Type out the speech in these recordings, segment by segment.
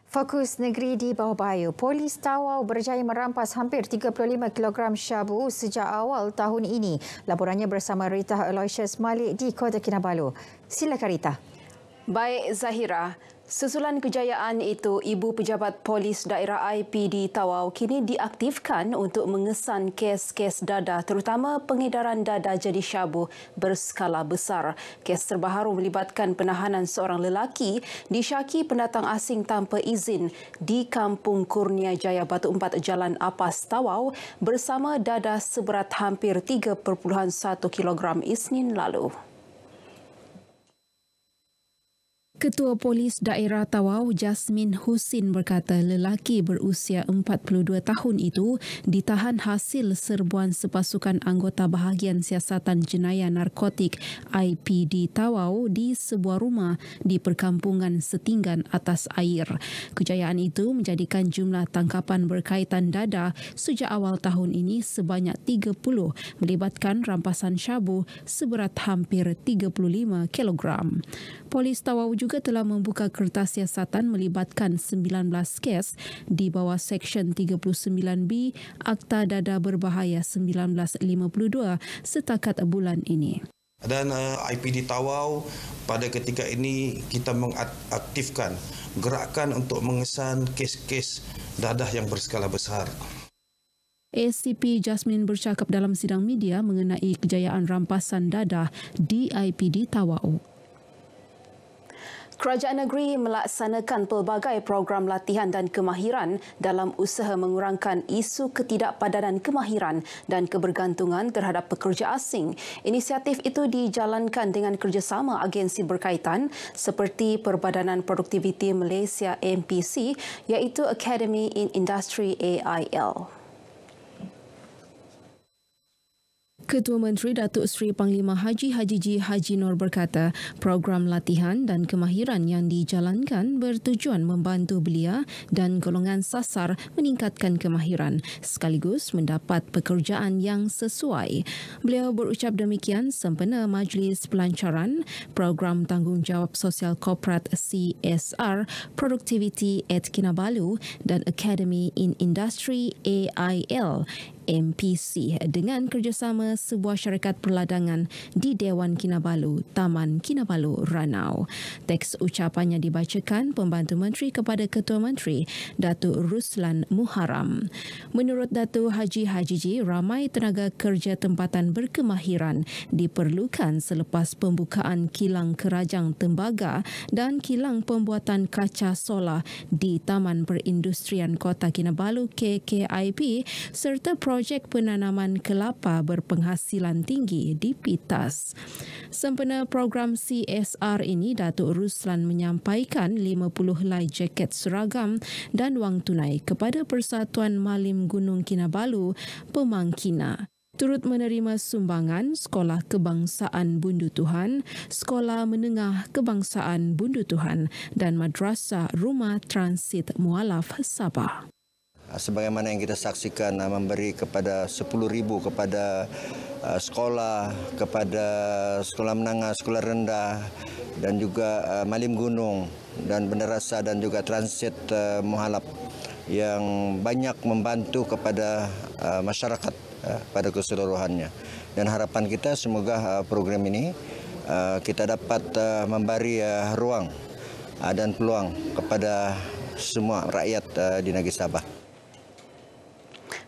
Fokus negeri di bawah bahaya. Polis Tawau berjaya merampas hampir 35 kg syabu sejak awal tahun ini. Laporannya bersama Rita Aloysius Malik di Kota Kinabalu. Silakan Rita. Baik Zahira, susulan kejayaan itu, Ibu Pejabat Polis Daerah IPD Tawau kini diaktifkan untuk mengesan kes-kes dadah, terutama pengedaran dadah jadi syabu berskala besar. Kes terbaru melibatkan penahanan seorang lelaki disyaki pendatang asing tanpa izin di Kampung Kurnia Jaya, Batu Empat, Jalan Apas, Tawau bersama dadah seberat hampir 3.1 kilogram Isnin lalu. Ketua Polis Daerah Tawau, Jasmin Husin berkata lelaki berusia 42 tahun itu ditahan hasil serbuan sepasukan anggota bahagian siasatan jenayah narkotik IPD Tawau di sebuah rumah di perkampungan Setinggan atas air. Kejayaan itu menjadikan jumlah tangkapan berkaitan dadah sejak awal tahun ini sebanyak 30, melibatkan rampasan syabu seberat hampir 35 kilogram. Polis Tawau juga telah membuka kertas siasatan melibatkan 19 kes di bawah Seksyen 39B Akta Dadah Berbahaya 1952 setakat bulan ini. Dan IPD Tawau pada ketika ini kita mengaktifkan gerakan untuk mengesan kes-kes dadah yang berskala besar. ACP Jasmin bercakap dalam sidang media mengenai kejayaan rampasan dadah di IPD Tawau. Kerajaan negeri melaksanakan pelbagai program latihan dan kemahiran dalam usaha mengurangkan isu ketidakpadanan kemahiran dan kebergantungan terhadap pekerja asing. Inisiatif itu dijalankan dengan kerjasama agensi berkaitan seperti Perbadanan Produktiviti Malaysia MPC iaitu Academy in Industry AIL. Ketua Menteri Datuk Seri Panglima Haji Haji Nur berkata program latihan dan kemahiran yang dijalankan bertujuan membantu belia dan golongan sasar meningkatkan kemahiran sekaligus mendapat pekerjaan yang sesuai. Beliau berucap demikian sempena Majlis Pelancaran Program Tanggungjawab Sosial Korporat CSR Productivity at Kinabalu dan Academy in Industry AIL MPC dengan kerjasama sebuah syarikat perladangan di Dewan Kinabalu, Taman Kinabalu, Ranau. Teks ucapannya dibacakan Pembantu Menteri kepada Ketua Menteri, Datuk Ruslan Muharram. Menurut Datuk Haji, ramai tenaga kerja tempatan berkemahiran diperlukan selepas pembukaan kilang kerajang tembaga dan kilang pembuatan kaca solar di Taman Perindustrian Kota Kinabalu KKIP serta projek penanaman kelapa berpenghasilan tinggi di Pitas. Sempena program CSR ini, Datuk Ruslan menyampaikan 50 helai jaket seragam dan wang tunai kepada Persatuan Malim Gunung Kinabalu, Pemangkina. Turut menerima sumbangan Sekolah Kebangsaan Bundu Tuhan, Sekolah Menengah Kebangsaan Bundu Tuhan dan Madrasah Rumah Transit Mualaf Sabah. Sebagaimana yang kita saksikan memberi kepada 10,000 kepada sekolah, kepada sekolah menengah, sekolah rendah dan juga Malim Gunung dan Benderasa dan juga transit Mualaf yang banyak membantu kepada masyarakat pada keseluruhannya. Dan harapan kita semoga program ini kita dapat memberi ruang dan peluang kepada semua rakyat di negeri Sabah.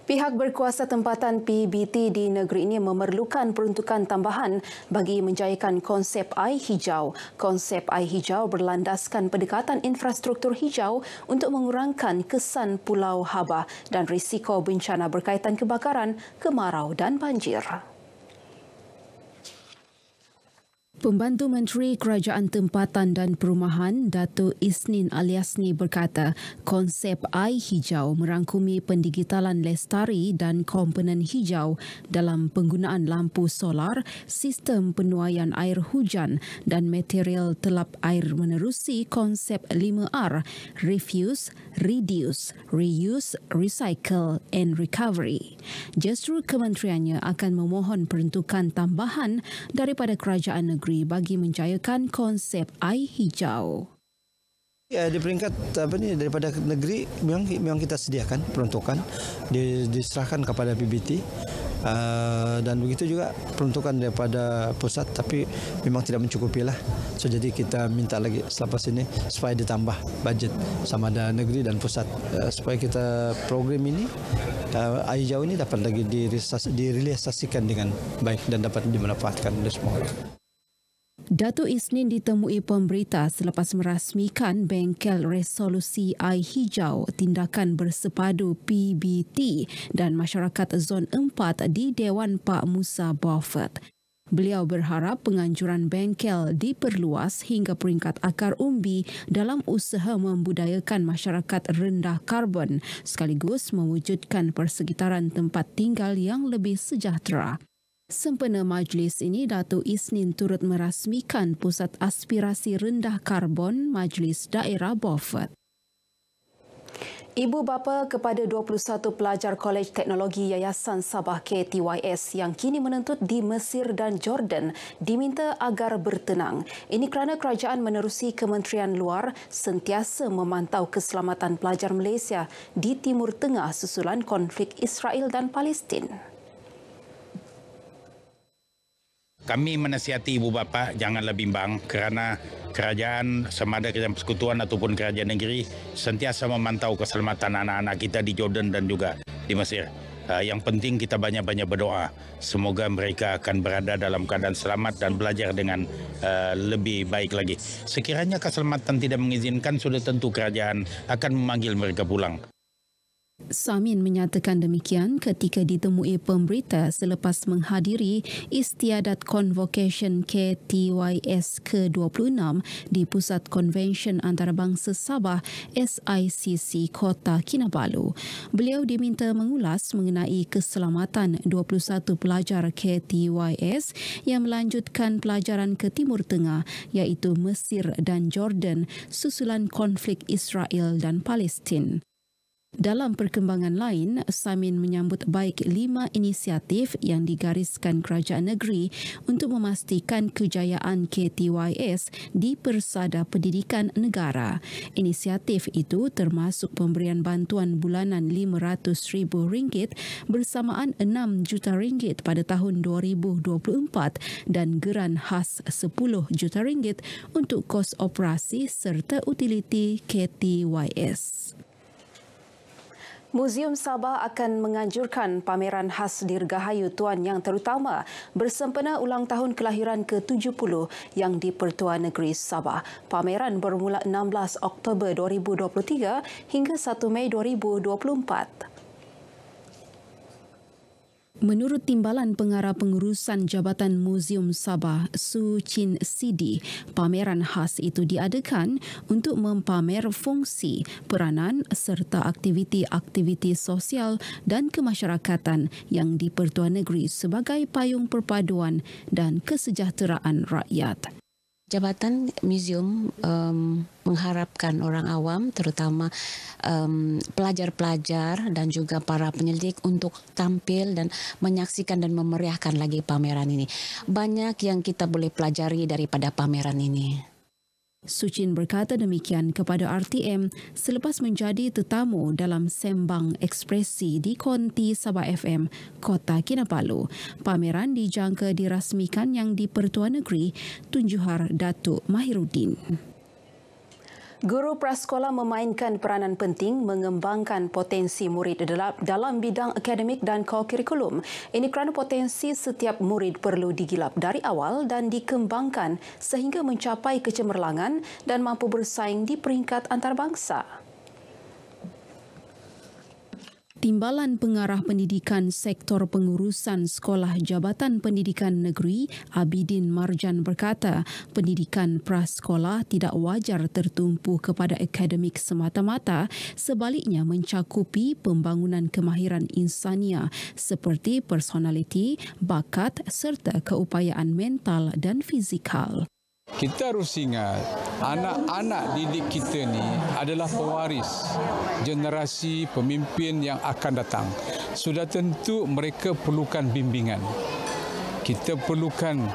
Pihak berkuasa tempatan PBT di negeri ini memerlukan peruntukan tambahan bagi menjayakan konsep air hijau. Konsep air hijau berlandaskan pendekatan infrastruktur hijau untuk mengurangkan kesan Pulau Haba dan risiko bencana berkaitan kebakaran, kemarau dan banjir. Pembantu Menteri Kerajaan Tempatan dan Perumahan, Datuk Isnin Aliasni berkata, konsep air hijau merangkumi pendigitalan lestari dan komponen hijau dalam penggunaan lampu solar, sistem penuaian air hujan dan material telap air menerusi konsep 5R, refuse, reduce, reuse, recycle and recovery. Justru kementeriannya akan memohon peruntukan tambahan daripada kerajaan negeri bagi menjayakan konsep air hijau. Di peringkat daripada negeri memang kita sediakan peruntukan diserahkan kepada PBT. Dan begitu juga peruntukan daripada pusat, tapi memang tidak mencukupi lah. So, jadi kita minta lagi selepas ini supaya ditambah budget sama ada negeri dan pusat supaya kita program ini air jauh ini dapat lagi direalisasikan dengan baik dan dapat dimanfaatkan oleh semua. Datuk Isnin ditemui pemberita selepas merasmikan bengkel resolusi air hijau tindakan bersepadu PBT dan masyarakat Zon 4 di Dewan Pak Musa Beaufort. Beliau berharap penganjuran bengkel diperluas hingga peringkat akar umbi dalam usaha membudayakan masyarakat rendah karbon sekaligus mewujudkan persekitaran tempat tinggal yang lebih sejahtera. Sempena majlis ini, Datuk Isnin turut merasmikan Pusat Aspirasi Rendah Karbon Majlis Daerah Beaufort. Ibu bapa kepada 21 pelajar Kolej Teknologi Yayasan Sabah KTYS yang kini menuntut di Mesir dan Jordan diminta agar bertenang. Ini kerana kerajaan menerusi Kementerian Luar sentiasa memantau keselamatan pelajar Malaysia di Timur Tengah susulan konflik Israel dan Palestin. Kami menasihati ibu bapa janganlah bimbang kerana kerajaan sama ada kerajaan persekutuan ataupun kerajaan negeri sentiasa memantau keselamatan anak-anak kita di Jordan dan juga di Mesir. Yang penting kita banyak-banyak berdoa. Semoga mereka akan berada dalam keadaan selamat dan belajar dengan lebih baik lagi. Sekiranya keselamatan tidak mengizinkan, sudah tentu kerajaan akan memanggil mereka pulang. Samin menyatakan demikian ketika ditemui pemberita selepas menghadiri Istiadat Convocation KTYS ke-26 di Pusat Konvensyen Antarabangsa Sabah SICC Kota Kinabalu. Beliau diminta mengulas mengenai keselamatan 21 pelajar KTYS yang melanjutkan pelajaran ke Timur Tengah iaitu Mesir dan Jordan susulan konflik Israel dan Palestin. Dalam perkembangan lain, Samin menyambut baik 5 inisiatif yang digariskan kerajaan negeri untuk memastikan kejayaan KTYS di persada pendidikan negara. Inisiatif itu termasuk pemberian bantuan bulanan RM500,000 bersamaan RM6 juta pada tahun 2024 dan geran khas RM10 juta untuk kos operasi serta utiliti KTYS. Muzium Sabah akan menganjurkan pameran khas Dirgahayu Tuan Yang Terutama bersempena ulang tahun kelahiran ke-70 yang di-Pertuan Negeri Sabah. Pameran bermula 16 Oktober 2023 hingga 1 Mei 2024. Menurut Timbalan Pengarah Pengurusan Jabatan Muzium Sabah, Su Chin Sidi, pameran khas itu diadakan untuk mempamer fungsi, peranan serta aktiviti-aktiviti sosial dan kemasyarakatan yang di-Pertuan Negeri sebagai payung perpaduan dan kesejahteraan rakyat. Jabatan muzium mengharapkan orang awam, terutama pelajar-pelajar dan juga para penyelidik untuk tampil dan menyaksikan dan memeriahkan lagi pameran ini. Banyak yang kita boleh pelajari daripada pameran ini. Suchin berkata demikian kepada RTM selepas menjadi tetamu dalam Sembang Ekspresi di Konti Sabah FM, Kota Kinabalu. Pameran dijangka dirasmikan yang di-Pertuan Negeri Tun Johar Datuk Mahiruddin. Guru prasekolah memainkan peranan penting mengembangkan potensi murid dalam bidang akademik dan kurikulum. Ini kerana potensi setiap murid perlu digilap dari awal dan dikembangkan sehingga mencapai kecemerlangan dan mampu bersaing di peringkat antarabangsa. Timbalan Pengarah Pendidikan Sektor Pengurusan Sekolah Jabatan Pendidikan Negeri Abidin Marjan berkata, pendidikan prasekolah tidak wajar tertumpu kepada akademik semata-mata, sebaliknya mencakupi pembangunan kemahiran insania seperti personaliti, bakat serta keupayaan mental dan fizikal. Kita harus ingat, anak-anak didik kita ni adalah pewaris generasi pemimpin yang akan datang. Sudah tentu mereka perlukan bimbingan. Kita perlukan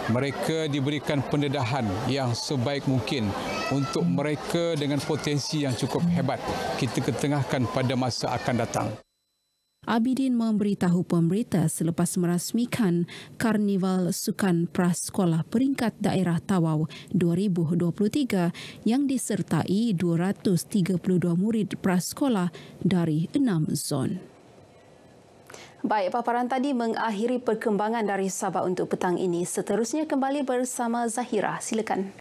mereka diberikan pendedahan yang sebaik mungkin untuk mereka dengan potensi yang cukup hebat kita ketengahkan pada masa akan datang. Abidin memberitahu pemberita selepas merasmikan Karnival Sukan Prasekolah Peringkat Daerah Tawau 2023 yang disertai 232 murid prasekolah dari 6 zon. Baik, paparan tadi mengakhiri perkembangan dari Sabah untuk petang ini. Seterusnya kembali bersama Zahira. Silakan.